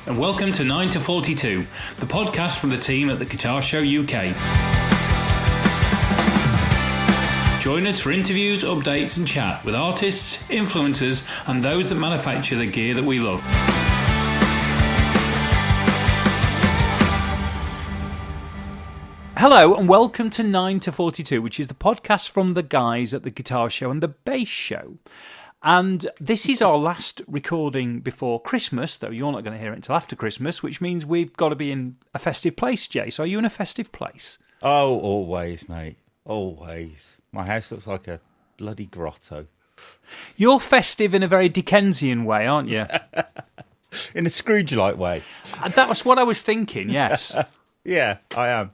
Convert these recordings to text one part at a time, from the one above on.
and welcome to 9 to 42, the podcast from the team at the Guitar Show UK. Join us for interviews, updates and chat with artists, influencers and those that manufacture the gear that we love. Hello and welcome to 9 to 42, which is the podcast from the guys at the Guitar Show and the Bass Show. And this is our last recording before Christmas, though you're not going to hear it until after Christmas, which means we've got to be in a festive place, Jace. Are you in a festive place? Oh, always, mate. Always. My house looks like a bloody grotto. You're festive in a very Dickensian way, aren't you? In a Scrooge-like way. That was what I was thinking, yes. Yeah, I am.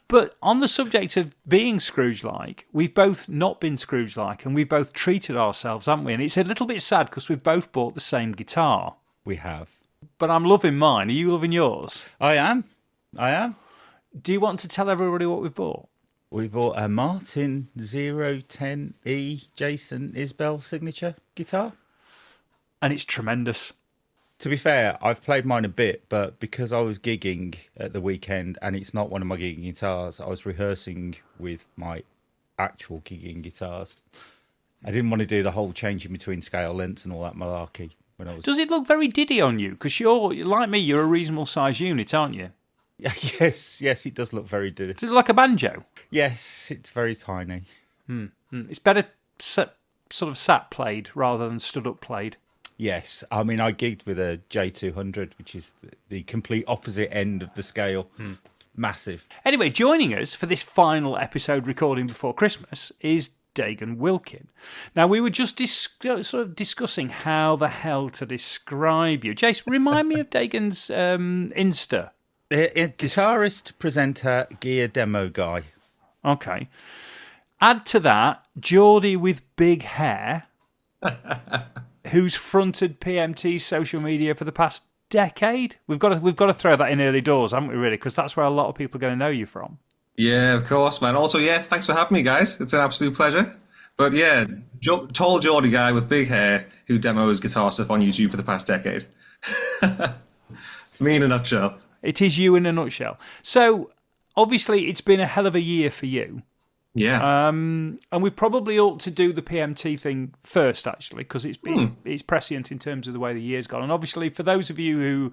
But on the subject of being Scrooge-like, we've both not been Scrooge-like and we've both treated ourselves, haven't we? And it's a little bit sad because we've both bought the same guitar. We have. But I'm loving mine. Are you loving yours? I am. Do you want to tell everybody what we've bought? We bought a Martin 010E Jason Isbell signature guitar. And it's tremendous. To be fair, I've played mine a bit, but because I was gigging at the weekend and it's not one of my gigging guitars, I was rehearsing with my actual gigging guitars. I didn't want to do the whole changing between scale lengths and all that malarkey. Does it look very diddy on you? Because you're, like me, you're a reasonable size unit, aren't you? Yes, it does look very diddy. Does it look like a banjo? Yes, it's very tiny. It's better sort of sat played rather than stood up played. Yes, I mean, I gigged with a J200, which is the complete opposite end of the scale. Massive. Anyway, joining us for this final episode recording before Christmas is Dagan Wilkin. Now, we were just discussing how the hell to describe you. Jace, remind me of Dagan's Insta. Guitarist, presenter, gear demo guy. Okay. Add to that, Geordie with big hair. Who's fronted PMT's social media for the past decade? We've got to throw that in early doors, haven't we, really? Because that's where a lot of people are going to know you from. Yeah, of course, man. Also, yeah, thanks for having me, guys. It's an absolute pleasure. But yeah, tall Geordie guy with big hair who demos guitar stuff on YouTube for the past decade. It's me in a nutshell. It is you in a nutshell. So, obviously, it's been a hell of a year for you. Yeah. And we probably ought to do the PMT thing first, actually, because it's prescient in terms of the way the year's gone. And obviously, for those of you who,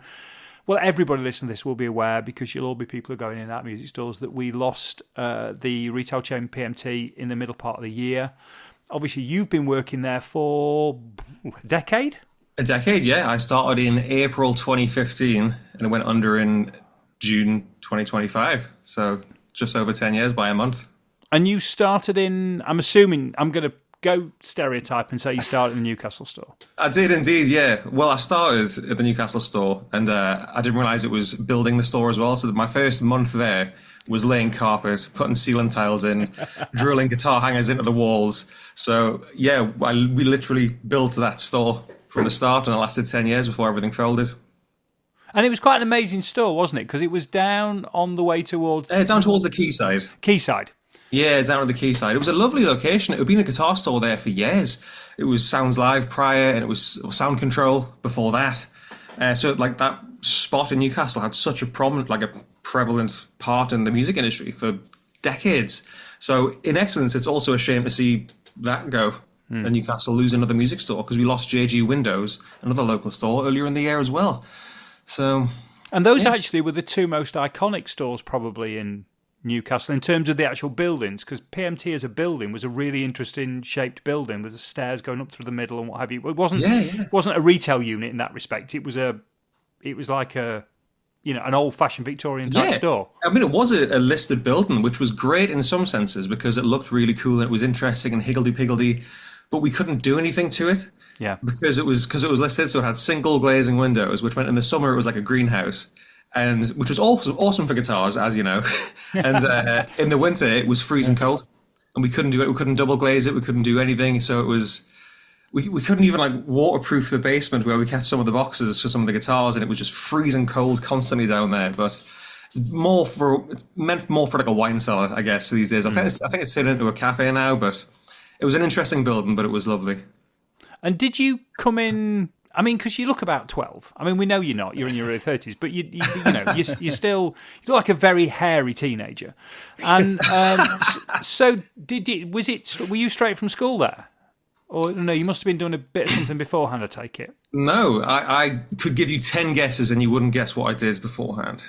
well, everybody listening to this will be aware, because you'll all be people who are going in and out of music stores, that we lost the retail chain PMT in the middle part of the year. Obviously, you've been working there for a decade? A decade, yeah. I started in April 2015 and it went under in June 2025. So just over 10 years by a month. And you started in, I'm assuming, I'm going to go stereotype and say you started in the Newcastle store. I did indeed, yeah. Well, I started at the Newcastle store and I didn't realise it was building the store as well. So my first month there was laying carpet, putting ceiling tiles in, drilling guitar hangers into the walls. So, yeah, we literally built that store from the start and it lasted 10 years before everything folded. And it was quite an amazing store, wasn't it? Because it was down on the way towards... down towards the quayside. Quayside. Yeah, down at the quayside. It was a lovely location. It had been a guitar store there for years. It was Sounds Live prior, and it was Sound Control before that. So, like, that spot in Newcastle had such a prevalent part in the music industry for decades. So, in essence, it's also a shame to see that go. And Newcastle lose another music store because we lost JG Windows, another local store, earlier in the year as well. So, and those actually were the two most iconic stores probably in Newcastle in terms of the actual buildings, because PMT as a building was a really interesting shaped building. There's stairs going up through the middle and what have you. It wasn't a retail unit in that respect. It was like a an old fashioned Victorian type store. I mean, it was a listed building, which was great in some senses because it looked really cool and it was interesting and higgledy-piggledy, but we couldn't do anything to it. Yeah, because it was listed, so it had single glazing windows, which meant in the summer it was like a greenhouse, and which was also awesome for guitars, as you know. And in the winter it was freezing cold, and we couldn't do it. We couldn't double glaze it. We couldn't do anything. So it was we couldn't even like waterproof the basement where we kept some of the boxes for some of the guitars, and it was just freezing cold constantly down there. But meant more for like a wine cellar, I guess, these days. I think it's turned into a cafe now, but it was an interesting building, but it was lovely. And did you come in I mean, because you look about 12. I mean, we know you're not. You're in your early 30s, but you know, you're still you look like a very hairy teenager. And so, were you straight from school there, or no? You must have been doing a bit of something beforehand. I take it. No, I could give you 10 guesses and you wouldn't guess what I did beforehand.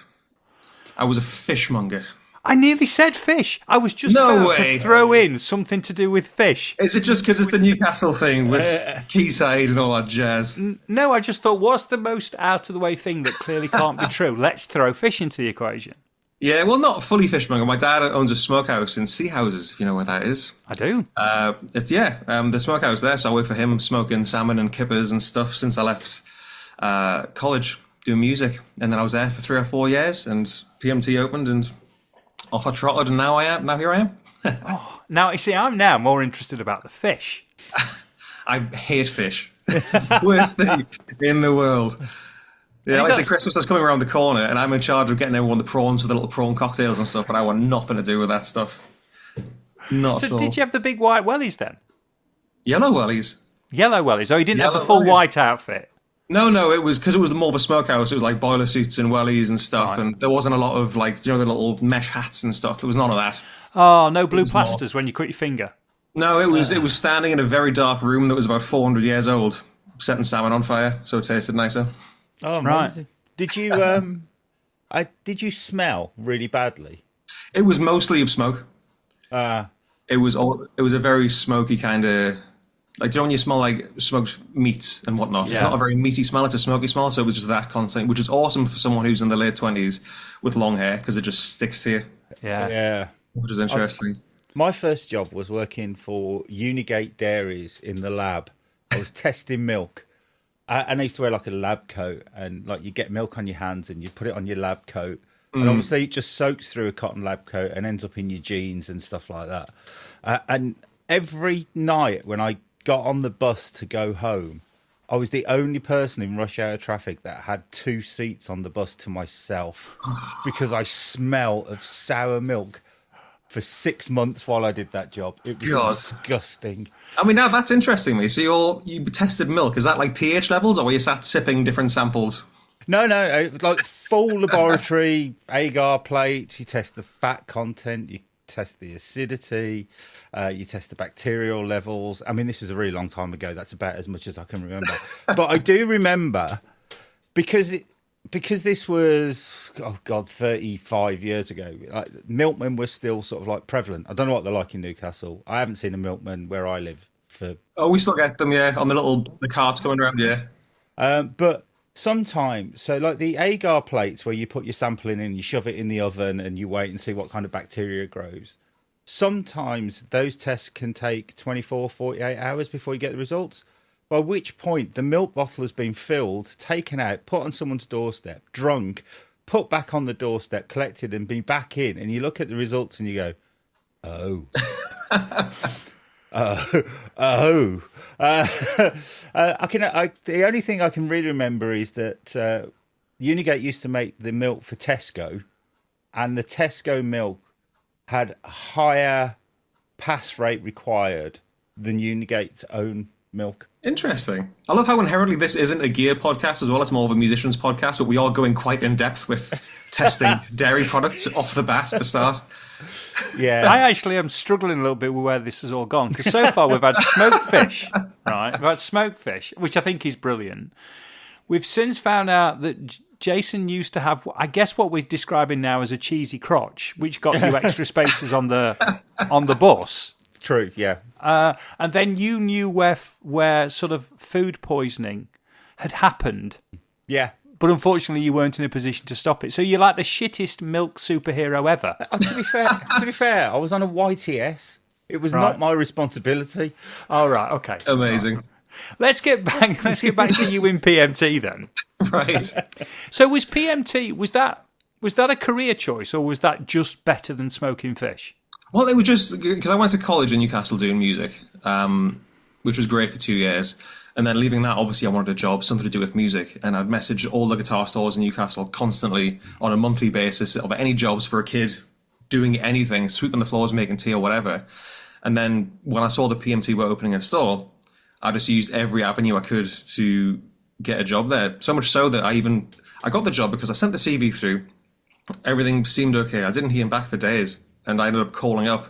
I was a fishmonger. I nearly said fish. I was just about to throw in something to do with fish. Is it just because it's the Newcastle thing with Quayside and all that jazz? No, I just thought, what's the most out-of-the-way thing that clearly can't be true? Let's throw fish into the equation. Yeah, well, not fully fishmonger. My dad owns a smokehouse in Sea Houses, if you know where that is. I do. The smokehouse there. So I work for him smoking salmon and kippers and stuff since I left college doing music. And then I was there for 3 or 4 years and PMT opened and off I trotted, and now here I am. Now, you see, I'm now more interested about the fish. I hate fish. Worst thing in the world. Yeah, like I said, Christmas is coming around the corner, and I'm in charge of getting everyone the prawns with the little prawn cocktails and stuff, and I want nothing to do with that stuff. Not at all. So did you have the big white wellies then? Yellow wellies. Yellow wellies. Oh, you didn't have Yellow the full wellies. white outfit? No, it was because it was more of a smokehouse. It was like boiler suits and wellies and stuff, Right. and there wasn't a lot of like, the little mesh hats and stuff. There was none of that. Oh, no blue plasters when you cut your finger. No, it was standing in a very dark room that was about 400 years old, setting salmon on fire, so it tasted nicer. Oh, amazing. Right. Did you smell really badly? It was mostly of smoke. It was a very smoky kind of, like, do you know when you smell like smoked meat and whatnot? It's Yeah. not a very meaty smell, it's a smoky smell, so it was just that constant, which is awesome for someone who's in the late 20s with long hair, because it just sticks to you, Yeah. which is interesting. My first job was working for Unigate Dairies in the lab. I was testing milk. And I used to wear like a lab coat, and like you get milk on your hands and you put it on your lab coat. And obviously it just soaks through a cotton lab coat and ends up in your jeans and stuff like that. And every night when I got on the bus to go home, I was the only person in rush hour traffic that had 2 seats on the bus to myself because I smell of sour milk for 6 months while I did that job. It was disgusting. I mean, now that's interesting me. So you tested milk. Is that like pH levels, or were you sat sipping different samples? No, like full laboratory agar plates. You test the fat content, you test the acidity, you test the bacterial levels. I mean, this was a really long time ago. That's about as much as I can remember. But I do remember because this was 35 years ago. Like, milkmen were still sort of like prevalent. I don't know what they're like in Newcastle. I haven't seen a milkman where I live for. Oh, we still get them, yeah, on the carts coming around, yeah. But sometimes, so like the agar plates where you put your sample in and you shove it in the oven and you wait and see what kind of bacteria grows. Sometimes those tests can take 24, 48 hours before you get the results. By which point the milk bottle has been filled, taken out, put on someone's doorstep, drunk, put back on the doorstep, collected and be back in. And you look at the results and you go, oh. The only thing I can really remember is that Unigate used to make the milk for Tesco, and the Tesco milk had a higher pass rate required than Unigate's own milk. Interesting. I love how inherently this isn't a gear podcast as well. It's more of a musician's podcast, but we are going quite in depth with testing dairy products off the bat at the start. Yeah, I actually am struggling a little bit with where this has all gone, because so far we've had smoked fish, right? We've had smoked fish, which I think is brilliant. We've since found out that Jason used to have, I guess, what we're describing now as a cheesy crotch, which got you extra spaces on the bus. true. Yeah, and then you knew where sort of food poisoning had happened. yeah. But unfortunately, you weren't in a position to stop it. So you're like the shittest milk superhero ever. To be fair, I was on a YTS. It was not my responsibility. All right, okay. Amazing. Let's get back to you in PMT then. Right. So was PMT, was that a career choice, or was that just better than smoking fish? Well, it was just because I went to college in Newcastle doing music, which was great for 2 years. And then leaving that, obviously, I wanted a job, something to do with music. And I'd message all the guitar stores in Newcastle constantly on a monthly basis of any jobs for a kid doing anything, sweeping the floors, making tea or whatever. And then when I saw the PMT were opening a store, I just used every avenue I could to get a job there. So much so that I got the job because I sent the CV through. Everything seemed okay. I didn't hear him back for days, and I ended up calling up,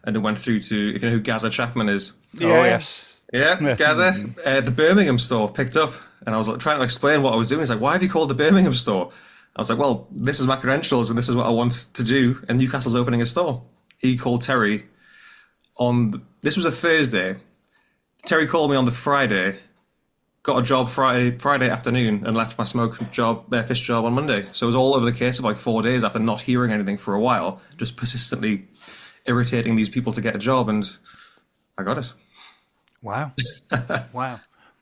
and it went through to, if you know who Gaza Chapman is. Oh, yes. Yeah, Gaza, the Birmingham store picked up, and I was like trying to explain what I was doing. He's like, "Why have you called the Birmingham store?" I was like, "Well, this is my credentials, and this is what I want to do." And Newcastle's opening a store. He called Terry this was a Thursday. Terry called me on the Friday. Got a job Friday afternoon and left my fish job on Monday. So it was all over the case of like 4 days after not hearing anything for a while, just persistently irritating these people to get a job, and I got it. Wow. Wow.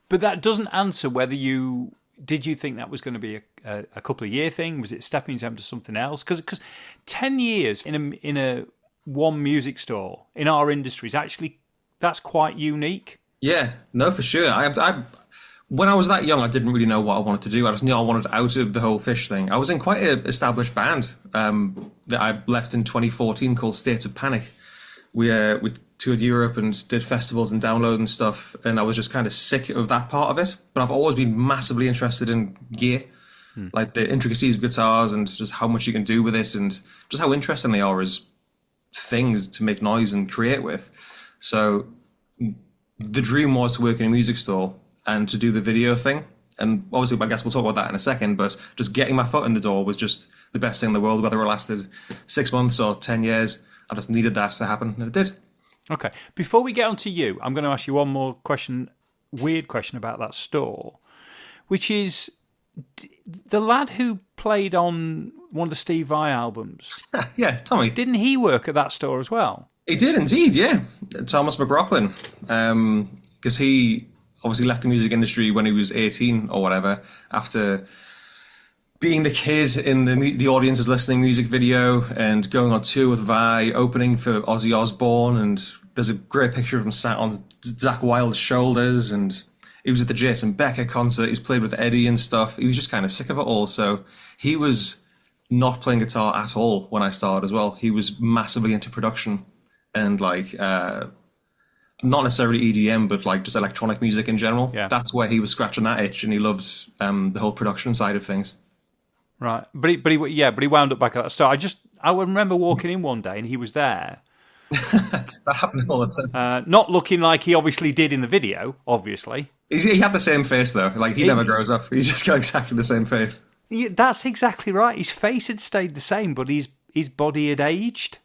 But that doesn't answer whether did you think that was going to be a couple of year thing? Was it stepping stone to something else? Because 10 years in a one music store in our industry is actually, that's quite unique. Yeah, no, for sure. When I was that young, I didn't really know what I wanted to do. I just knew I wanted out of the whole fish thing. I was in quite an established band that I left in 2014 called States of Panic. We toured Europe and did festivals and download and stuff, and I was just kind of sick of that part of it. But I've always been massively interested in gear, like the intricacies of guitars and just how much you can do with it and just how interesting they are as things to make noise and create with. So the dream was to work in a music store and to do the video thing. And obviously, I guess we'll talk about that in a second, but just getting my foot in the door was just the best thing in the world, whether it lasted 6 months or 10 years. I just needed that to happen, and it did. Okay. Before we get on to you, I'm going to ask you one more weird question about that store, which is the lad who played on one of the Steve Vai albums. Yeah, Tommy. Didn't he work at that store as well? He did indeed, yeah. Thomas McLaughlin. Because he obviously left the music industry when he was 18 or whatever, after being the kid in the audience's listening music video and going on tour with Vai, opening for Ozzy Osbourne, and there's a great picture of him sat on Zakk Wylde's shoulders, and he was at the Jason Becker concert, he's played with Eddie and stuff. He was just kind of sick of it all, so he was not playing guitar at all when I started as well. He was massively into production and like not necessarily EDM, but like just electronic music in general. Yeah. That's where he was scratching that itch, and he loved the whole production side of things. Right, but he wound up back at that store. I remember walking in one day and he was there. That happened all the time. Not looking like he obviously did in the video. Obviously, he had the same face though. Like he never grows up. He's just got exactly the same face. Yeah, that's exactly right. His face had stayed the same, but his body had aged.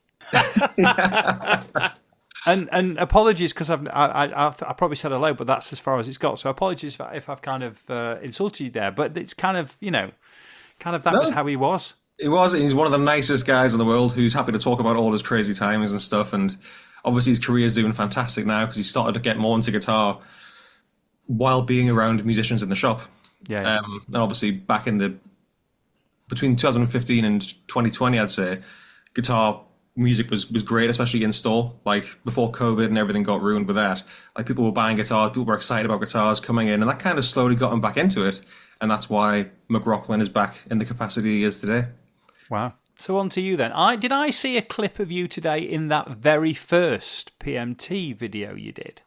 And apologies because I probably said hello, but that's as far as it's got. So apologies if I've kind of insulted you there. But it's kind of that was how he was. He was. He's one of the nicest guys in the world who's happy to talk about all his crazy timings and stuff. And obviously his career is doing fantastic now because he started to get more into guitar while being around musicians in the shop. Yeah. And obviously back in between 2015 and 2020, I'd say guitar music was great, especially in store. Like before COVID and everything got ruined with that, like people were buying guitars, people were excited about guitars coming in, and that kind of slowly got him back into it. And that's why McLaughlin is back in the capacity he is today. Wow. So on to you then. Did I see a clip of you today in that very first PMT video you did?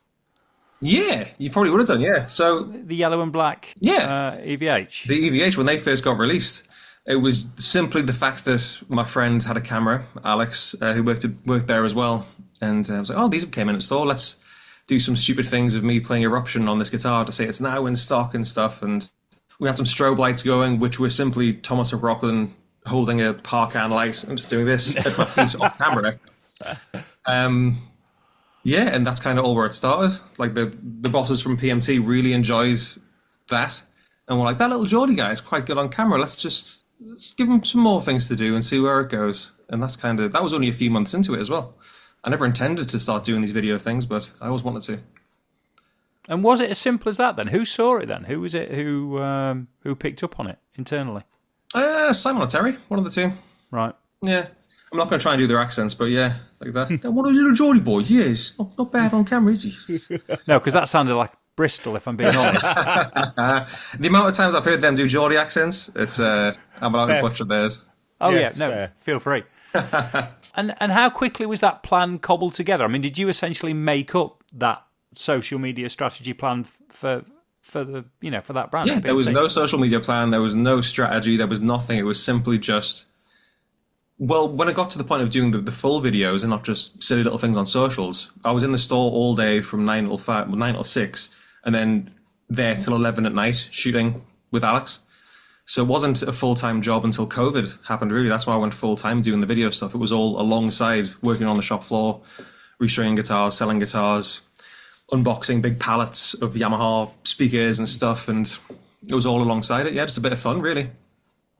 Yeah, you probably would have done, yeah. So the yellow and black EVH. The EVH, when they first got released, it was simply the fact that my friend had a camera, Alex, who worked there as well. And I was like, oh, these came in at store. Let's do some stupid things of me playing Eruption on this guitar to say it's now in stock and stuff. And we had some strobe lights going, which were simply Thomas McLaughlin holding a Parkan light and just doing this at my feet off camera. Yeah, and that's kind of all where it started. Like the bosses from PMT really enjoyed that. And we're like, that little Geordie guy is quite good on camera. Let's give him some more things to do and see where it goes. And that was only a few months into it as well. I never intended to start doing these video things, but I always wanted to. And was it as simple as that then? Who saw it then? Who was it who picked up on it internally? Simon or Terry, one of the two. Right. Yeah. I'm not going to try and do their accents, but yeah, like that. One of the little Geordie boys, yes. Not bad on camera, is he? No, because that sounded like Bristol, if I'm being honest. The amount of times I've heard them do Geordie accents, it's I'm allowed to butcher theirs. Oh yeah, no, fair. Feel free. And how quickly was that plan cobbled together? I mean, did you essentially make up that social media strategy plan for for that brand. Yeah, there was no social media plan. There was no strategy. There was nothing. It was simply just, well, when I got to the point of doing the full videos and not just silly little things on socials, I was in the store all day from 9 till 5, 9 till 6, and then there till 11 at night shooting with Alex. So it wasn't a full-time job until COVID happened, really. That's why I went full-time doing the video stuff. It was all alongside working on the shop floor, restoring guitars, selling guitars, unboxing big pallets of Yamaha speakers and stuff, and it was all alongside it. Yeah, just a bit of fun, really.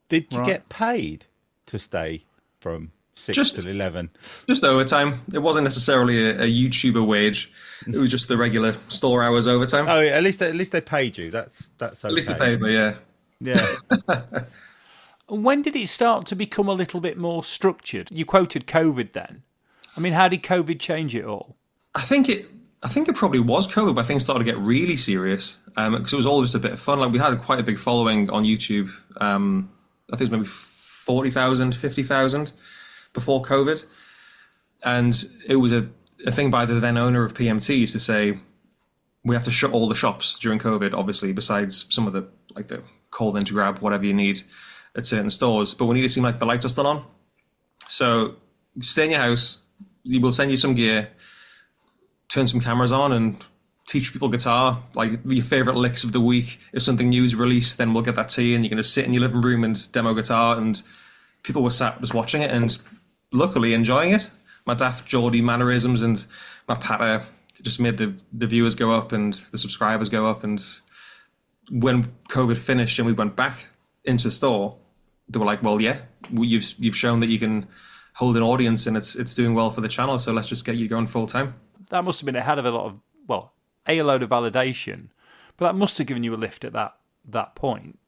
Did you get paid to stay from 6 till 11? Just overtime. It wasn't necessarily a YouTuber wage. It was just the regular store hours overtime. Oh, at least they paid you. That's okay. At least they paid me, yeah. Yeah. When did it start to become a little bit more structured? You quoted COVID then. I mean, how did COVID change it all? I think it probably was COVID, but things started to get really serious because it was all just a bit of fun. Like, we had quite a big following on YouTube. I think it was maybe 40,000, 50,000 before COVID. And it was a thing by the then owner of PMT to say, we have to shut all the shops during COVID, obviously, besides some of the call in to grab whatever you need at certain stores. But we need to seem like the lights are still on. So stay in your house. We will send you some gear, turn some cameras on, and teach people guitar, like your favorite licks of the week. If something new is released, then we'll get that to you, and you're going to sit in your living room and demo guitar. And people were sat just watching it and luckily enjoying it. My daft Geordie mannerisms and my patter just made the viewers go up and the subscribers go up. And when COVID finished and we went back into the store, they were like, well, yeah, you've shown that you can hold an audience and it's doing well for the channel, so let's just get you going full time. That must have been ahead of a lot of, well, a load of validation, but that must have given you a lift at that point.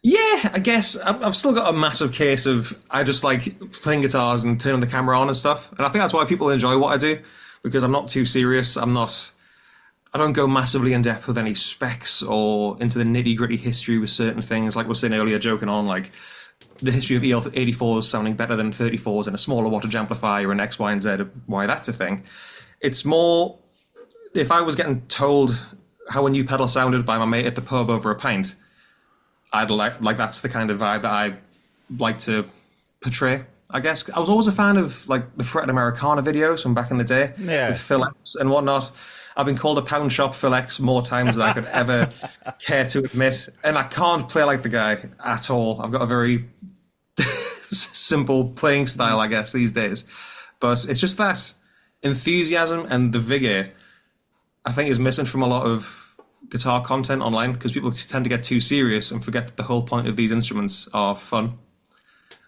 Yeah, I guess I've still got a massive case of I just like playing guitars and turning the camera on and stuff, and I think that's why people enjoy what I do, because I'm not too serious. I don't go massively in depth with any specs or into the nitty gritty history with certain things. Like we were saying earlier, joking on, like the history of EL84s sounding better than 34s and a smaller wattage amplifier and X, Y, and Z, why that's a thing. It's more, if I was getting told how a new pedal sounded by my mate at the pub over a pint, I'd like that's the kind of vibe that I like to portray, I guess. I was always a fan of like the Fretted Americana videos from back in the day, with Phil X and whatnot. I've been called a pound shop Phil X more times than I could ever care to admit. And I can't play like the guy at all. I've got a very simple playing style, I guess, these days. But it's just that enthusiasm and the vigor, I think, is missing from a lot of guitar content online, because people tend to get too serious and forget that the whole point of these instruments are fun.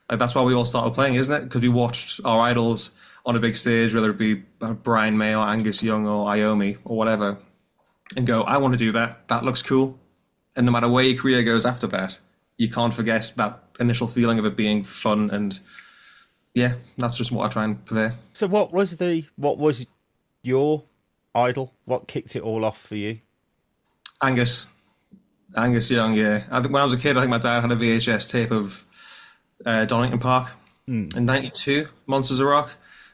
Like, that's why we all started playing, isn't it? Because we watched our idols on a big stage, whether it be Brian May or Angus Young or Iommi or whatever, and go, I want to do that. That looks cool. And no matter where your career goes after that, you can't forget that initial feeling of it being fun. And yeah, that's just what I try and purvey. So what was your idol? What kicked it all off for you? Angus Young, yeah. I think when I was a kid, I think my dad had a VHS tape of Donington Park in 92, Monsters of Rock.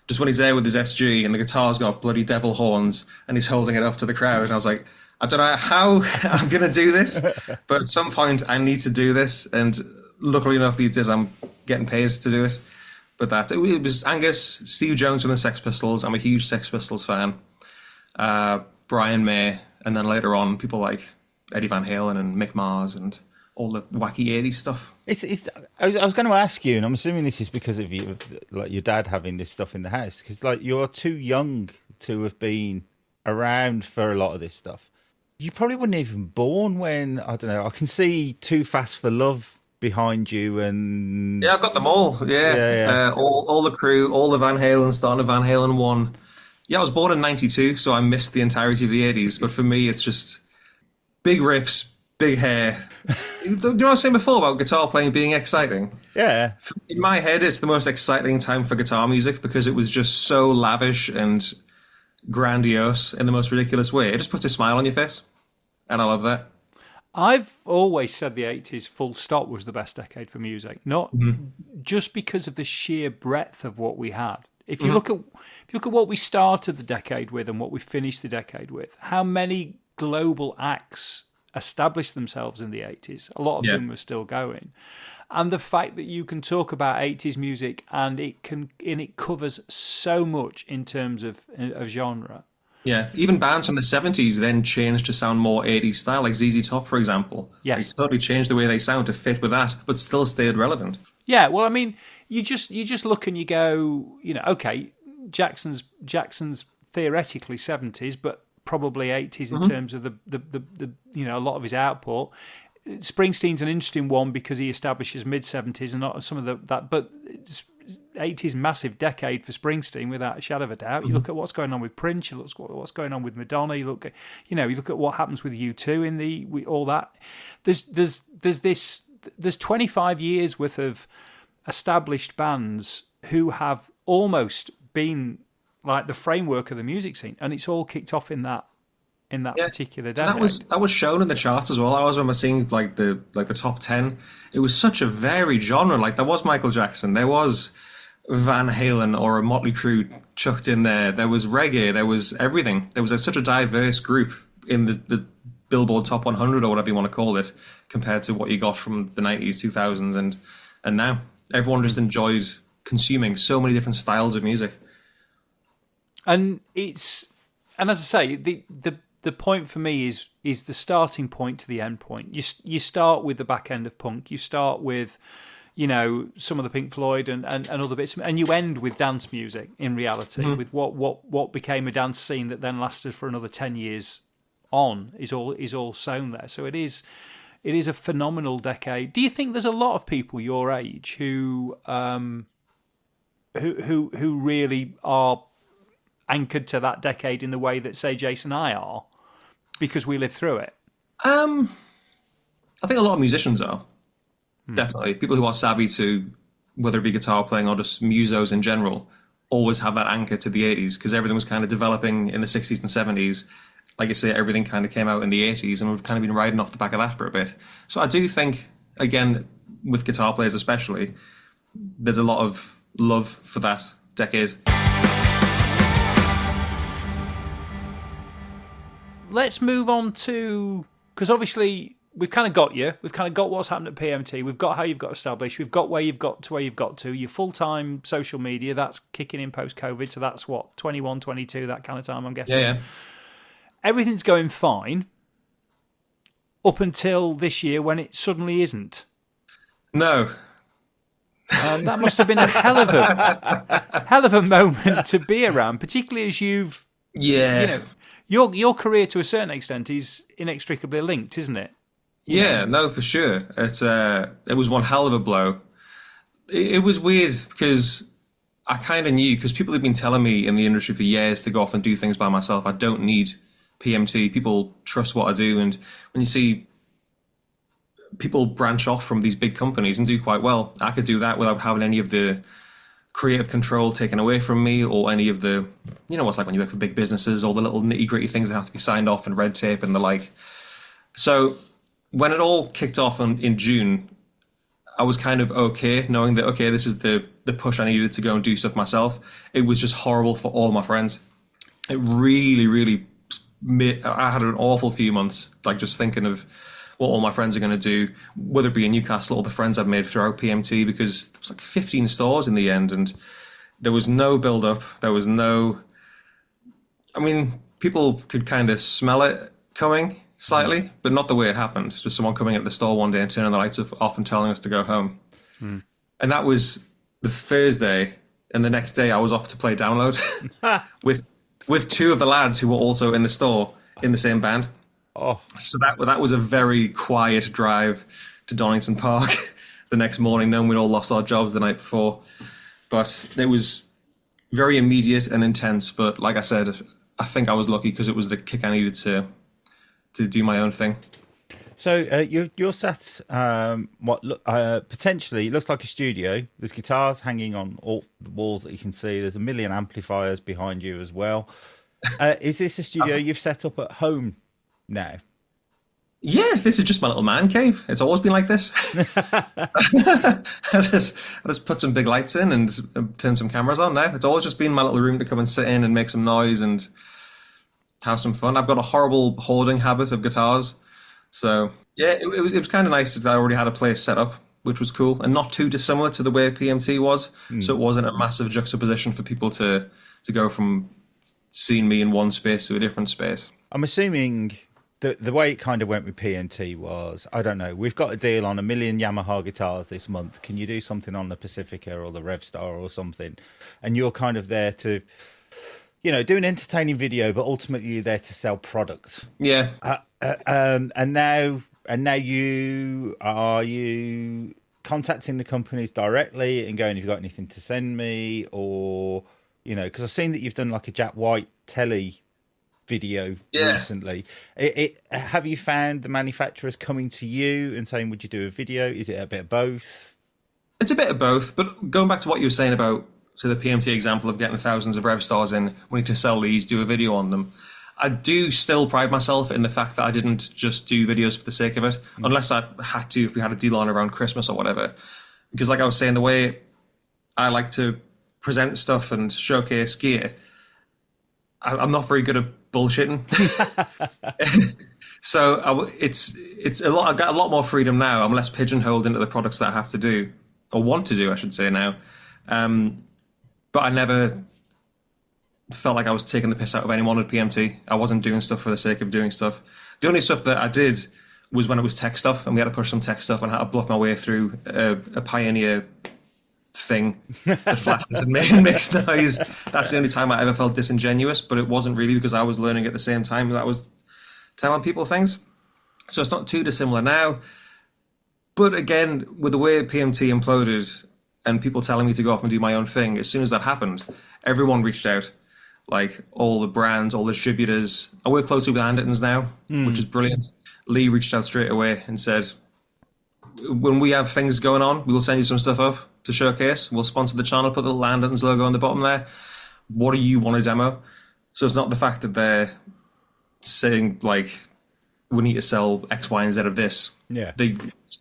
Just when he's there with his SG and the guitar's got bloody devil horns and he's holding it up to the crowd. And I was like, I don't know how I'm going to do this, but at some point I need to do this. And luckily enough, these days I'm getting paid to do it. But it was Angus, Steve Jones from the Sex Pistols. I'm a huge Sex Pistols fan. Brian May, and then later on, people like Eddie Van Halen and Mick Mars and all the wacky 80s stuff. I was going to ask you, and I'm assuming this is because of you, like your dad having this stuff in the house, because like you're too young to have been around for a lot of this stuff. You probably weren't even born when, I don't know, I can see Too Fast for Love behind you, and yeah, I've got them all. Yeah. All the crew, all the Van Halen, starting at Van Halen 1. Yeah, I was born in 92, so I missed the entirety of the 80s. But for me, it's just big riffs, big hair. Do you know what I was saying before about guitar playing being exciting? Yeah. In my head, it's the most exciting time for guitar music because it was just so lavish and grandiose in the most ridiculous way. It just puts a smile on your face, and I love that. I've always said the 80s full stop was the best decade for music, not just because of the sheer breadth of what we had. If you look at what we started the decade with and what we finished the decade with, how many global acts established themselves in the 80s. A lot of them were still going. And the fact that you can talk about 80s music and it covers so much in terms of genre. Yeah, even bands from the 70s then changed to sound more 80s style, like ZZ Top, for example. Yes. They totally changed the way they sound to fit with that, but still stayed relevant. Yeah, well, I mean, you just look and you go, okay, Jackson's theoretically 70s, but probably 80s in terms of the a lot of his output. Springsteen's an interesting one because he establishes mid-70s and not some of that, but 80s massive decade for Springsteen without a shadow of a doubt. You look at what's going on with Prince, you look at what's going on with Madonna, you look at what happens with U2 in all that. There's 25 years worth of established bands who have almost been like the framework of the music scene, and it's all kicked off in that particular decade. That was shown in the charts as well. I was remember seeing like the top 10. It was such a varied genre. Like there was Michael Jackson, there was Van Halen or a Motley Crue chucked in there. There was reggae, there was everything. There was such a diverse group in the Billboard Top 100 or whatever you want to call it, compared to what you got from the 90s, 2000s, and now everyone just enjoyed consuming so many different styles of music. And as I say, the point for me is the starting point to the end point. You start with the back end of punk. You start with, some of the Pink Floyd and other bits, and you end with dance music. In reality, with what became a dance scene that then lasted for another 10 years on is all sewn there. So it is a phenomenal decade. Do you think there's a lot of people your age who really are anchored to that decade in the way that, say, Jason and I are, because we lived through it? I think a lot of musicians are. Definitely. People who are savvy to, whether it be guitar playing or just musos in general, always have that anchor to the 80s, because everything was kind of developing in the 60s and 70s. Like you say, everything kind of came out in the 80s, and we've kind of been riding off the back of that for a bit. So I do think, again, with guitar players especially, there's a lot of love for that decade. Let's move on to, because obviously we've kind of got you. We've kind of got what's happened at PMT. We've got how you've got established. We've got where you've got to. Your full-time social media, that's kicking in post-COVID. So that's what, 21, 22, that kind of time, I'm guessing. Yeah. Everything's going fine up until this year when it suddenly isn't. No. That must have been a hell of a moment to be around, particularly as you've... Yeah. Your career, to a certain extent, is inextricably linked, isn't it? No, for sure. It was one hell of a blow. It was weird because I kind of knew, because people have been telling me in the industry for years to go off and do things by myself. I don't need PMT. People trust what I do. And when you see people branch off from these big companies and do quite well, I could do that without having any of the creative control taken away from me, or any of the, what's like when you work for big businesses, all the little nitty gritty things that have to be signed off and red tape and the like. So when it all kicked off in June, I was kind of okay, knowing that, okay, this is the push I needed to go and do stuff myself. It was just horrible for all my friends. It really, really I had an awful few months, like just thinking of what all my friends are going to do, whether it be in Newcastle or the friends I've made throughout PMT, because there was like 15 stores in the end, and there was no build-up. There was no... I mean, people could kind of smell it coming slightly, but not the way it happened. Just someone coming at the store one day and turning the lights off and telling us to go home. And that was the Thursday, and the next day I was off to play Download with two of the lads who were also in the store in the same band. Oh, so that was a very quiet drive to Donington Park the next morning, knowing we'd all lost our jobs the night before. But it was very immediate and intense. But like I said, I think I was lucky because it was the kick I needed to do my own thing. So you're sat potentially, it looks like a studio. There's guitars hanging on all the walls that you can see. There's a million amplifiers behind you as well. Is this a studio you've set up at home now? Yeah, this is just my little man cave. It's always been like this. I just put some big lights in and turn some cameras on now. It's always just been my little room to come and sit in and make some noise and have some fun. I've got a horrible hoarding habit of guitars. So yeah, it was kind of nice that I already had a place set up, which was cool, and not too dissimilar to the way PMT was. So it wasn't a massive juxtaposition for people to go from seeing me in one space to a different space. I'm assuming the way it kind of went with PMT was, I don't know, we've got a deal on 1 million Yamaha guitars this month. Can you do something on the Pacifica or the Revstar or something? And you're kind of there to, do an entertaining video, but ultimately you're there to sell product. Yeah. And now you contacting the companies directly and going, have you got anything to send me? Or, because I've seen that you've done like a Jack White telly video recently. Have you found the manufacturers coming to you and saying, would you do a video? Is it a bit of both? It's a bit of both, but going back to what you were saying about, so the PMT example of getting thousands of Revstars in, wanting to sell these, do a video on them, I do still pride myself in the fact that I didn't just do videos for the sake of it, unless I had to, if we had a deal on around Christmas or whatever. Because like I was saying, the way I like to present stuff and showcase gear, I'm not very good at bullshitting. So it's a lot. I've got a lot more freedom now. I'm less pigeonholed into the products that I have to do, or want to do, I should say now. But I never felt like I was taking the piss out of anyone at PMT. I wasn't doing stuff for the sake of doing stuff. The only stuff that I did was when it was tech stuff, and we had to push some tech stuff, and I had to bluff my way through a Pioneer thing that flashes and makes noise. That's the only time I ever felt disingenuous, but it wasn't really because I was learning at the same time that I was telling people things. So it's not too dissimilar now. But again, with the way PMT imploded and people telling me to go off and do my own thing, as soon as that happened, everyone reached out. Like all the brands, all the distributors. I work closely with Andertons now, which is brilliant. Lee reached out straight away and said, when we have things going on, we'll send you some stuff up to showcase. We'll sponsor the channel, put the little Andertons logo on the bottom there. What do you want to demo? So it's not the fact that they're saying, like, we need to sell X, Y, and Z of this. Yeah. They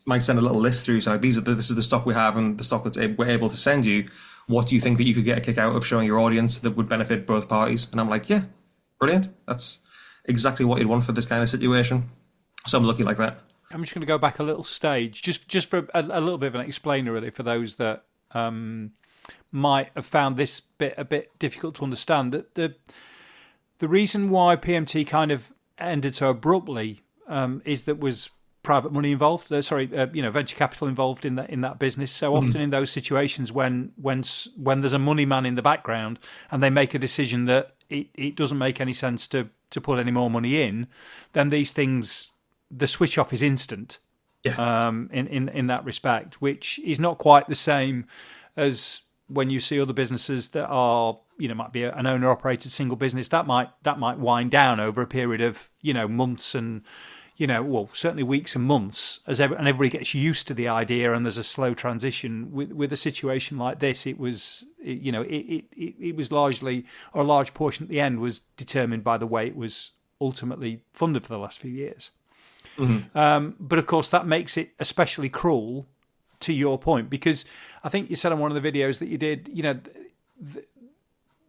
might send a little list through, saying, this is the stock we have and the stock that we're able to send you. What do you think that you could get a kick out of showing your audience that would benefit both parties? And I'm like, yeah, brilliant. That's exactly what you'd want for this kind of situation. So I'm lucky like that. I'm just going to go back a little stage, just for a little bit of an explainer, really, for those that might have found this bit a bit difficult to understand. That the reason why PMT kind of ended so abruptly is that was private money involved. Venture capital involved in that business. So often in those situations, when there's a money man in the background and they make a decision that it doesn't make any sense to put any more money in, then these things, the switch off is instant. Yeah. In that respect, which is not quite the same as when you see other businesses that are, might be an owner operated single business that might wind down over a period of months and certainly weeks and months and everybody gets used to the idea and there's a slow transition. With a situation like this, it was largely, or a large portion at the end was determined by the way it was ultimately funded for the last few years. Mm-hmm. But of course, that makes it especially cruel, to your point, because I think you said on one of the videos that you did,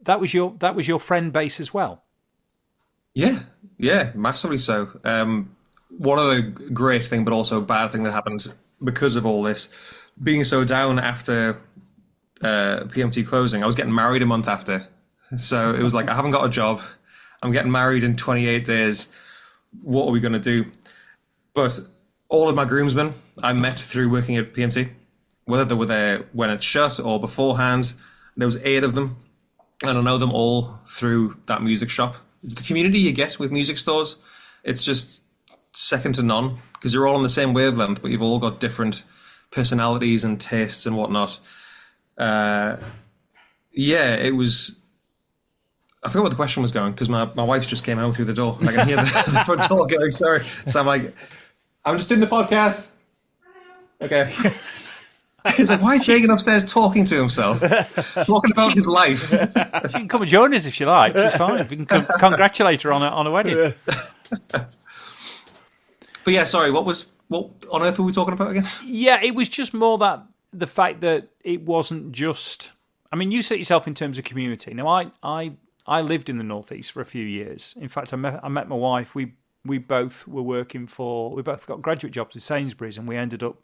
that was your friend base as well. Yeah, massively so. One of the great thing, but also bad thing that happened because of all this, being so down after PMT closing, I was getting married a month after. So it was like, I haven't got a job. I'm getting married in 28 days. What are we going to do? But all of my groomsmen I met through working at PMT, whether they were there when it shut or beforehand. There was 8 of them, and I know them all through that music shop. It's the community you get with music stores. It's just second to none because you're all on the same wavelength, but you've all got different personalities and tastes and whatnot. It was... I forgot what the question was going because my wife just came out through the door. I can hear the front door going, sorry. So I'm like, I'm just doing the podcast. Okay. He's like, why is Dagan upstairs talking to himself? Talking about his life. She can come and join us if she likes. It's fine. We can congratulate her on a wedding. But yeah, sorry, what on earth were we talking about again? Yeah, it was just more that the fact that it wasn't just... I mean, you set yourself in terms of community. Now, I lived in the Northeast for a few years. In fact, I met my wife. We we both were working we both got graduate jobs at Sainsbury's, and we ended up,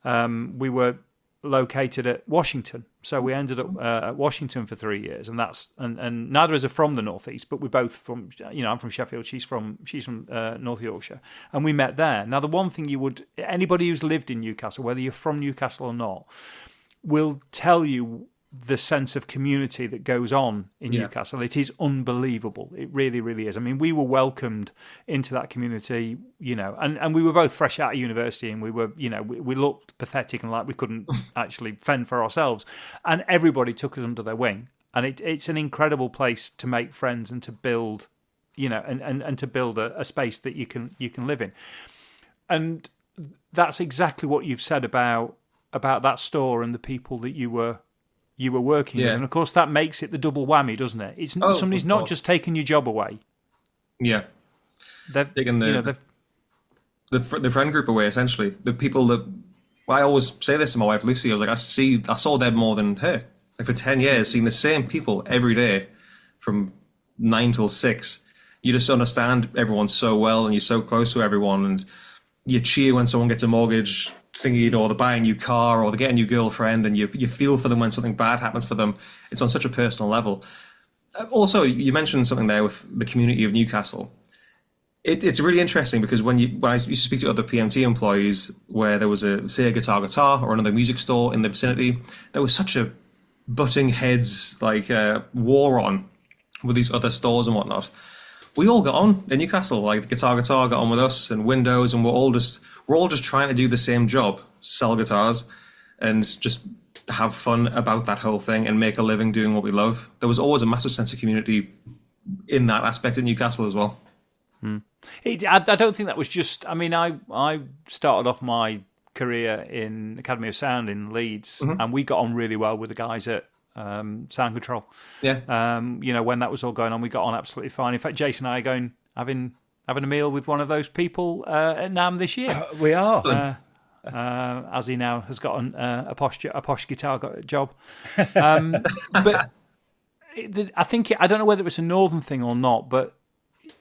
we were located at Washington. So we ended up at Washington for 3 years, and and neither of us are from the Northeast, but we're both from, I'm from Sheffield, she's from North Yorkshire, and we met there. Now, the one thing anybody who's lived in Newcastle, whether you're from Newcastle or not, will tell you the sense of community that goes on in Newcastle. It is unbelievable. It really, really is. I mean, we were welcomed into that community, and we were both fresh out of university, and we were, we looked pathetic and like we couldn't actually fend for ourselves. And everybody took us under their wing. And it's an incredible place to make friends and to build, and to build a space that you can live in. And that's exactly what you've said about that store and the people that you were working with, and of course that makes it the double whammy, doesn't it? It's somebody's not just taking your job away. Yeah, they've taken the friend group away. Essentially, the people that I always say this to my wife Lucy. I was like, I saw them more than her. Like for 10 years, seeing the same people every day from 9 till 6. You just understand everyone so well, and you're so close to everyone, and you cheer when someone gets a mortgage thingy, or they buy a new car, or they get a new girlfriend, and you feel for them when something bad happens for them. It's on such a personal level. Also, you mentioned something there with the community of Newcastle. It's really interesting because when I used to speak to other PMT employees, where there was a guitar or another music store in the vicinity, there was such a butting heads war on with these other stores and whatnot. We all got on in Newcastle. Like the guitar got on with us, and Windows, and we're all just trying to do the same job, sell guitars, and just have fun about that whole thing and make a living doing what we love. There was always a massive sense of community in that aspect of Newcastle as well. I don't think that was just. I mean, I started off my career in Academy of Sound in Leeds, and we got on really well with the guys at Sound Control. Yeah. When that was all going on, we got on absolutely fine. In fact, Jason and I are going having a meal with one of those people at NAMM this year. We are. As he now has got a posh guitar job. But I think I don't know whether it was a northern thing or not, but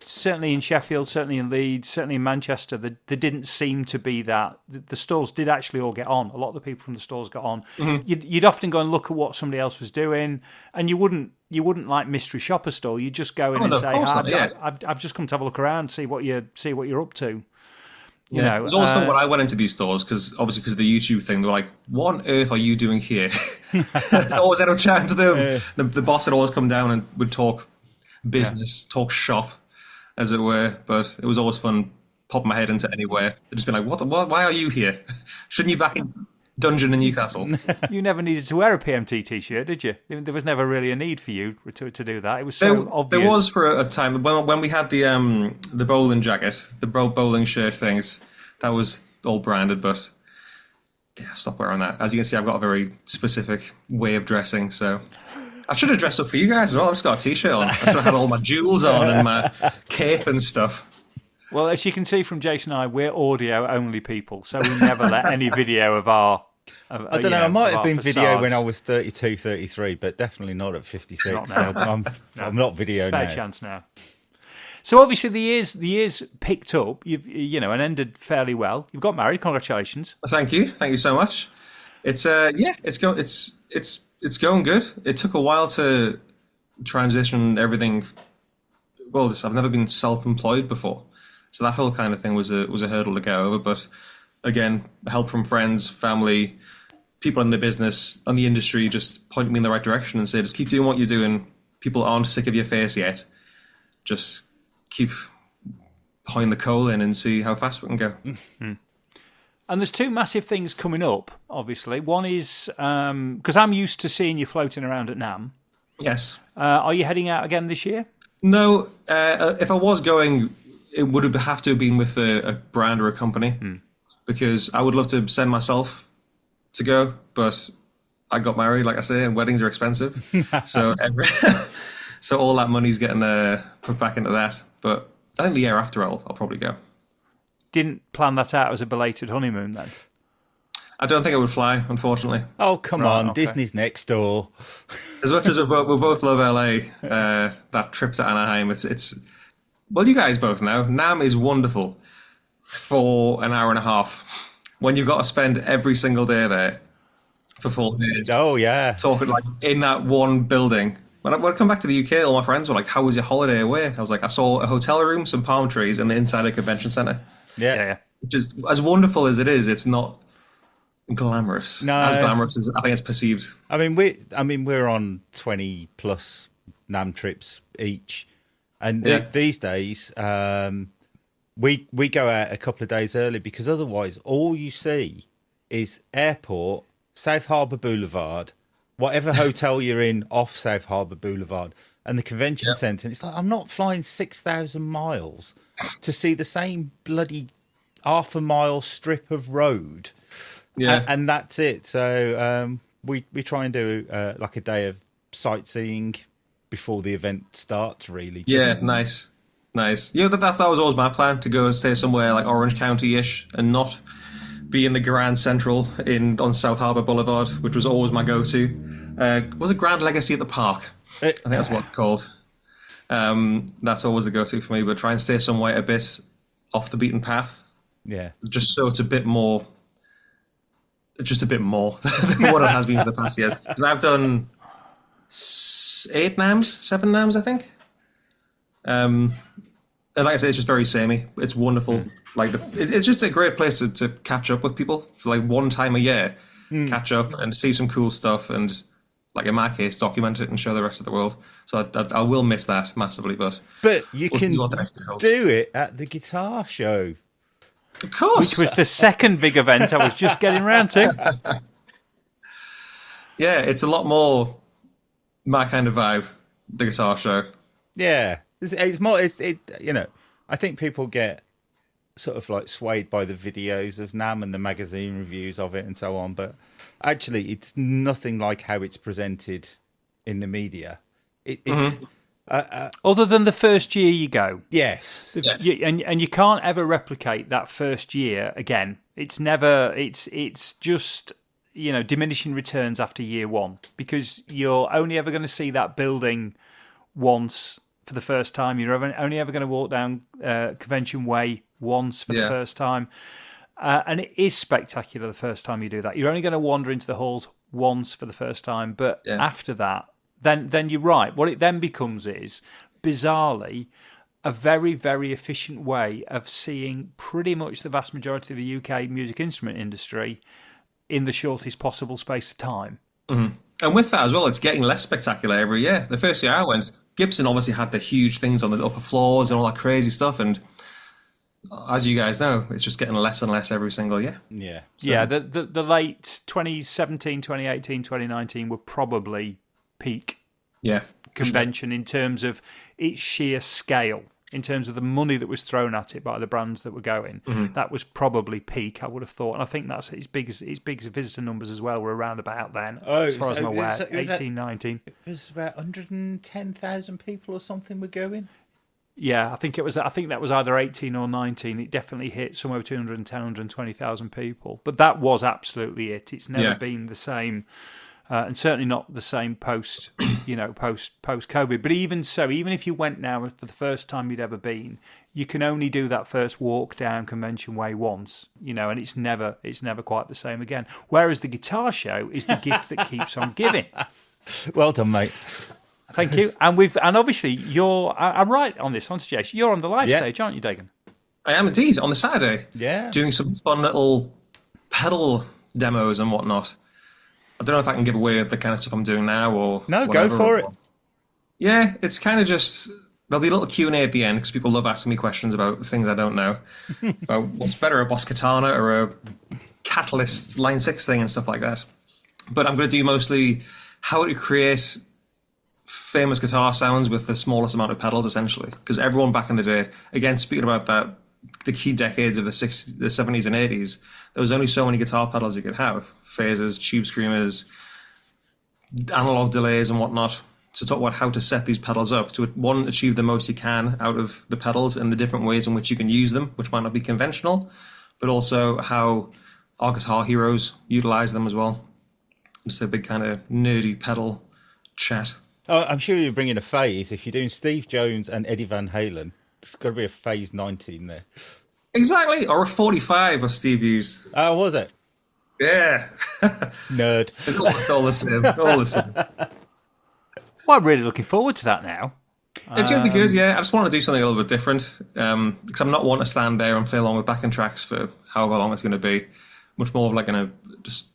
certainly in Sheffield, certainly in Leeds, certainly in Manchester, there didn't seem to be that. The stores did actually all get on. A lot of the people from the stores got on. You'd often go and look at what somebody else was doing, and you wouldn't like mystery shopper store. You'd just go in and say, I've just come to have a look around, see what you're up to. You know, it was always fun when I went into these stores, because of the YouTube thing, they were like, "What on earth are you doing here?" I always end up chatting to them. The boss would always come down and would talk business, talk shop, as it were. But it was always fun popping my head into anywhere. They'd just be like, "What? Why are you here? Shouldn't you back in dungeon in Newcastle?" You never needed to wear a PMT t-shirt, did you? There was never really a need for you to do that. It was so obvious. There was for a time when we had the bowling jacket, the bowling shirt things. That was all branded, but yeah, stop wearing that. As you can see, I've got a very specific way of dressing, so I should have dressed up for you guys as well. I've just got a t-shirt on. I should have had all my jewels on and my cape and stuff. Well, as you can see from Jason and I, we're audio-only people, so we never let any video of our... I don't know, I might have been video when I was 32, 33, but definitely not at 56. I'm not video now. Fair chance now. So obviously the years picked up, and ended fairly well. You've got married, congratulations. Thank you so much. It's it's going good. It took a while to transition everything. Well, I've never been self-employed before, so that whole kind of thing was a hurdle to get over. But again, help from friends, family, people in the business, and the industry just pointed me in the right direction and said, just keep doing what you're doing. People aren't sick of your face yet. Just keep pouring the coal in and see how fast we can go. Mm-hmm. And there's two massive things coming up, obviously. One is, because I'm used to seeing you floating around at NAMM. Yes. Are you heading out again this year? No. If I was going, it would have to have been with a brand or a company, because I would love to send myself to go, but I got married, like I say, and weddings are expensive. So so all that money's getting put back into that. But I think the year after I'll probably go. Didn't plan that out as a belated honeymoon then? I don't think it would fly, unfortunately. Oh, come on. Okay. Disney's next door. As much as we both love LA, that trip to Anaheim, it's well, you guys both know, NAMM is wonderful for an hour and a half. When you've got to spend every single day there for 4 days. Oh yeah. Talking like in that one building. When I come back to the UK, all my friends were like, "How was your holiday away?" I was like, "I saw a hotel room, some palm trees, and the inside a convention center." Yeah. Which is as wonderful as it is. It's not glamorous. No. As glamorous as I think it's perceived. I mean, we're on 20 plus NAMM trips each, and these days, we go out a couple of days early because otherwise, all you see is airport, South Harbour Boulevard, whatever hotel you're in off South Harbour Boulevard, and the convention centre. And it's like, I'm not flying 6,000 miles to see the same bloody half a mile strip of road. Yeah. And that's it. So we try and do like a day of sightseeing before the event starts, really. Yeah, nice. Yeah, that was always my plan, to go stay somewhere like Orange County-ish and not be in the Grand Central on South Harbour Boulevard, which was always my go-to. Was it Grand Legacy at the Park? I think that's what it's called. That's always the go-to for me, but try and stay somewhere a bit off the beaten path. Yeah. Just so it's a bit more than what it has been for the past years. Because I've done 7 NAMMs, I think. And like I said, it's just very samey. It's wonderful. Like it's just a great place to catch up with people for like one time a year. Catch up and see some cool stuff, and like in my case, document it and show the rest of the world. So I will miss that massively, but you we'll can see what the next year holds. do it at the guitar show. Of course. Which was the second big event I was just getting around to. Yeah, it's a lot more my kind of vibe, the guitar show. Yeah, it's more. I think people get sort of like swayed by the videos of NAMM and the magazine reviews of it and so on, but actually, it's nothing like how it's presented in the media. It's Other than the first year you go. yes, And you can't ever replicate that first year again. It's never. It's just diminishing returns after year one, because you're only ever going to see that building once for the first time. You're only ever going to walk down Convention Way once for the first time. And it is spectacular the first time you do that. You're only going to wander into the halls once for the first time. But after that, then you're right. What it then becomes is, bizarrely, a very, very efficient way of seeing pretty much the vast majority of the UK music instrument industry in the shortest possible space of time. Mm-hmm. And with that as well, it's getting less spectacular every year. The first year I went, Gibson obviously had the huge things on the upper floors and all that crazy stuff, and as you guys know, it's just getting less and less every single year. yeah, Yeah, the late 2017, 2018, 2019 were probably peak convention in terms of its sheer scale, in terms of the money that was thrown at it by the brands that were going. That was probably peak, I would have thought. And I think that's its biggest visitor numbers as well were around about then, as far as I'm aware, 18, 19. It was about 110,000 people or something were going. Yeah, I think that was either 18 or 19. It definitely hit somewhere between 110 and 120,000 people. But that was absolutely it. It's never been the same, and certainly not the same post COVID. But even so, even if you went now for the first time you'd ever been, you can only do that first walk down Convention Way once, and it's never quite the same again. Whereas the guitar show is the gift that keeps on giving. Well done, mate. Thank you. And obviously I'm right on this, aren't you, Jace? You're on the live stage, aren't you, Dagan? I am indeed, on the Saturday. Yeah. Doing some fun little pedal demos and whatnot. I don't know if I can give away the kind of stuff I'm doing now or No, whatever. go for it. Yeah, it's kind of just, there'll be a little Q&A at the end because people love asking me questions about things I don't know. About what's better, a Boss Katana or a Catalyst Line 6 thing and stuff like that. But I'm going to do mostly how to create famous guitar sounds with the smallest amount of pedals, essentially. Because everyone back in the day, again, speaking about that, the key decades of the 70s and 80s, there was only so many guitar pedals you could have. Phasers, tube screamers, analog delays and whatnot. So talk about how to set these pedals up to, one, achieve the most you can out of the pedals and the different ways in which you can use them, which might not be conventional, but also how our guitar heroes utilize them as well. Just a big kind of nerdy pedal chat. Oh, I'm sure you're bringing a phase if you're doing Steve Jones and Eddie Van Halen. It's got to be a phase 19 there. Exactly, or a 45, as Steve used. Oh, was it? Yeah. Nerd. It's all the same. All the same. Well, I'm really looking forward to that now. It's going to be good, yeah. I just want to do something a little bit different because I'm not wanting to stand there and play along with backing tracks for however long it's going to be. Much more of like just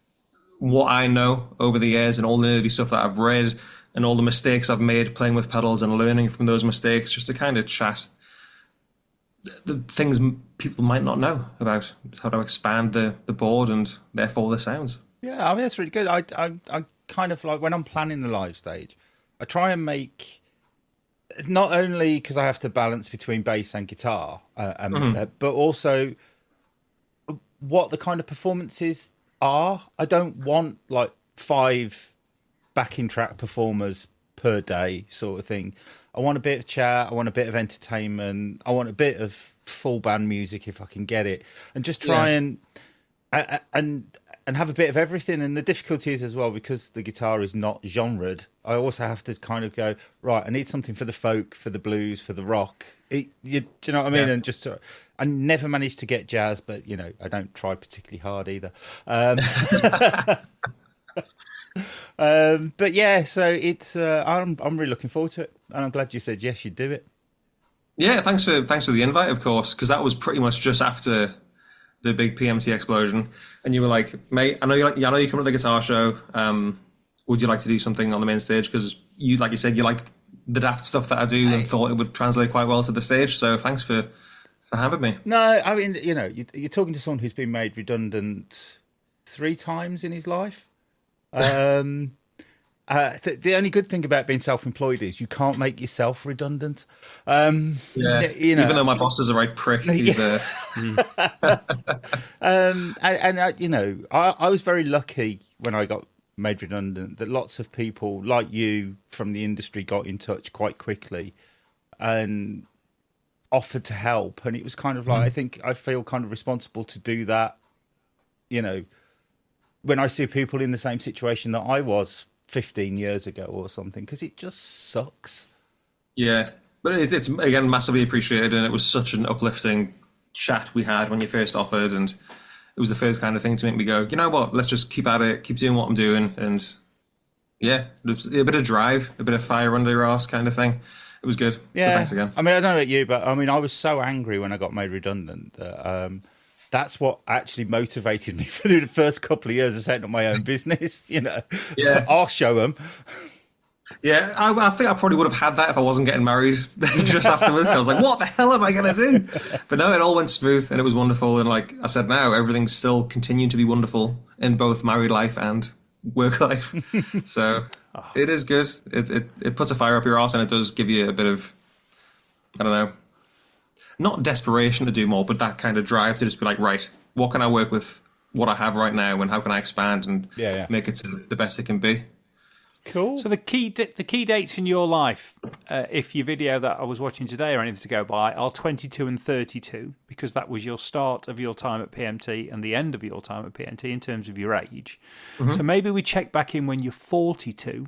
what I know over the years and all the nerdy stuff that I've read and all the mistakes I've made playing with pedals and learning from those mistakes, just to kind of chat the things people might not know about how to expand the board and therefore the sounds. Yeah, I mean, that's really good. I kind of like when I'm planning the live stage, I try and make, not only because I have to balance between bass and guitar, but also what the kind of performances are. I don't want like 5 backing track performers per day sort of thing. I want a bit of chat. I want a bit of entertainment. I want a bit of full band music if I can get it, and just try and have a bit of everything. And the difficulty is as well, because the guitar is not genred, I also have to kind of go, right, I need something for the folk, for the blues, for the rock. Do you know what I mean? Yeah. And just I never managed to get jazz, but you know, I don't try particularly hard either. But yeah, so it's I'm really looking forward to it, and I'm glad you said yes, you'd do it. Yeah, thanks for the invite, of course, because that was pretty much just after the big PMT explosion, and you were like, mate, I know you come to the guitar show. Would you like to do something on the main stage? Because you, like you said, you like the daft stuff that I do, and thought it would translate quite well to the stage. So thanks for having me. No, I mean, you know, you're talking to someone who's been made redundant 3 times in his life. The only good thing about being self-employed is you can't make yourself redundant. Yeah, you know, even though my boss is a right prick, he's and you know, I was very lucky when I got made redundant that lots of people like you from the industry got in touch quite quickly and offered to help, and it was kind of like, I think I feel kind of responsible to do that, you know, when I see people in the same situation that I was 15 years ago or something, because it just sucks. Yeah, but it's again massively appreciated, and it was such an uplifting chat we had when you first offered, and it was the first kind of thing to make me go, you know what, let's just keep at it, keep doing what I'm doing, and yeah, it was a bit of drive, a bit of fire under your arse kind of thing. It was good. Yeah, so thanks again. I mean, I don't know about you, but I mean, I was so angry when I got made redundant that that's what actually motivated me for the first couple of years of setting up my own business. You know, Yeah. I'll show them. Yeah, I think I probably would have had that if I wasn't getting married just afterwards. I was like, what the hell am I going to do? But no, it all went smooth and it was wonderful. And like I said, now everything's still continuing to be wonderful in both married life and work life. So it is good. It puts a fire up your arse, and it does give you a bit of, I don't know, not desperation to do more, but that kind of drive to just be like, right, what can I work with what I have right now, and how can I expand and make it to the best it can be? Cool. So the key dates in your life, if your video that I was watching today or anything to go by, are 22 and 32, because that was your start of your time at PMT and the end of your time at PMT in terms of your age. Mm-hmm. So maybe we check back in when you're 42,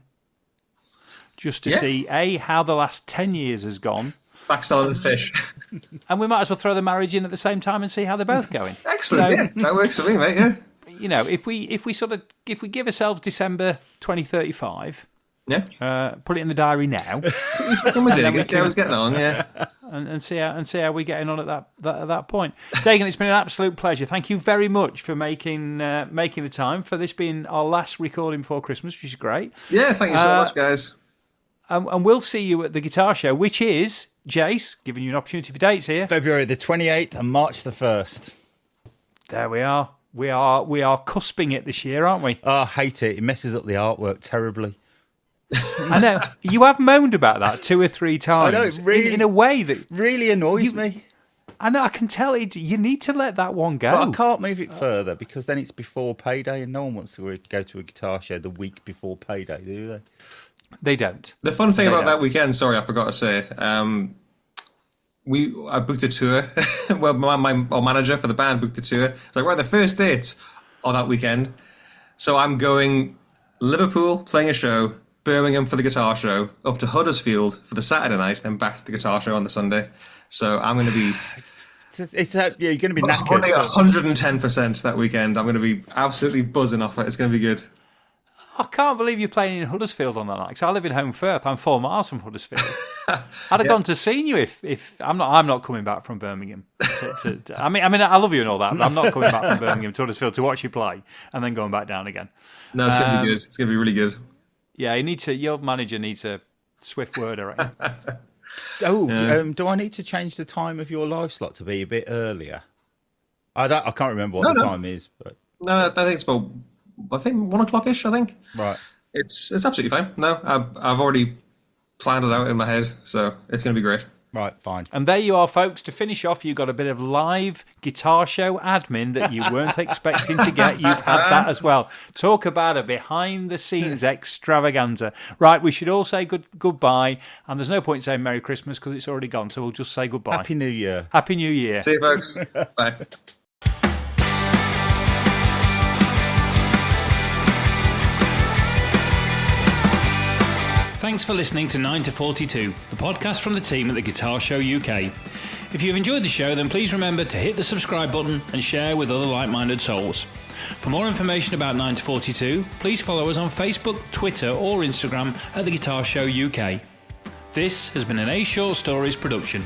just to see, A, how the last 10 years has gone. Back selling the fish. And we might as well throw the marriage in at the same time and see how they're both going. Excellent. That works for me, mate, yeah. You know, if we give ourselves December 2035, put it in the diary now, I was getting on, and see how we're getting on at that point. Dagan, it's been an absolute pleasure. Thank you very much for making the time for this being our last recording before Christmas, which is great. Yeah, thank you so much, guys. And we'll see you at the guitar show, which is, Jace, giving you an opportunity for dates here. February the 28th and March the 1st. There we are. We are cusping it this year, aren't we? Oh, I hate it. It messes up the artwork terribly. I know. You have moaned about that 2 or 3 times. I know, it really, in a way that really annoys me. I know, I can tell it. You need to let that one go. But I can't move it further because then it's before payday, and no one wants to go to a guitar show the week before payday, do they? They don't. The fun thing about that weekend, sorry, I forgot to say, I booked a tour. Well, my manager for the band booked a tour. It's like, right, the first dates are that weekend. So I'm going Liverpool, playing a show, Birmingham for the guitar show, up to Huddersfield for the Saturday night, and back to the guitar show on the Sunday. So I'm going to be... you're going to be knackered. 110% that weekend. I'm going to be absolutely buzzing off it. It's going to be good. I can't believe you're playing in Huddersfield on that night. 'Cause I live in Home Firth. I'm 4 miles from Huddersfield. I'd have gone to see you if I'm not coming back from Birmingham. I mean, I love you and all that, but I'm not coming back from Birmingham to Huddersfield to watch you play and then going back down again. No, it's going to be good. It's going to be really good. Yeah, your manager needs a swift word, I reckon. Do I need to change the time of your live slot to be a bit earlier? I can't remember what the time is, but no, I think it's about 1 o'clock-ish. I think. Right. It's absolutely fine. No, I've already planned it out in my head, so it's going to be great. Right, fine. And there you are, folks. To finish off, you got a bit of live guitar show admin that you weren't expecting to get. You've had that as well. Talk about a behind-the-scenes extravaganza. Right, we should all say goodbye, and there's no point saying Merry Christmas because it's already gone, so we'll just say goodbye. Happy New Year. Happy New Year. See you, folks. Bye. Thanks for listening to 9 to 42, the podcast from the team at the Guitar Show UK. If you've enjoyed the show, then please remember to hit the subscribe button and share with other like-minded souls. For more information about 9 to 42, please follow us on Facebook, Twitter or Instagram at the Guitar Show UK. This has been an A Short Stories production.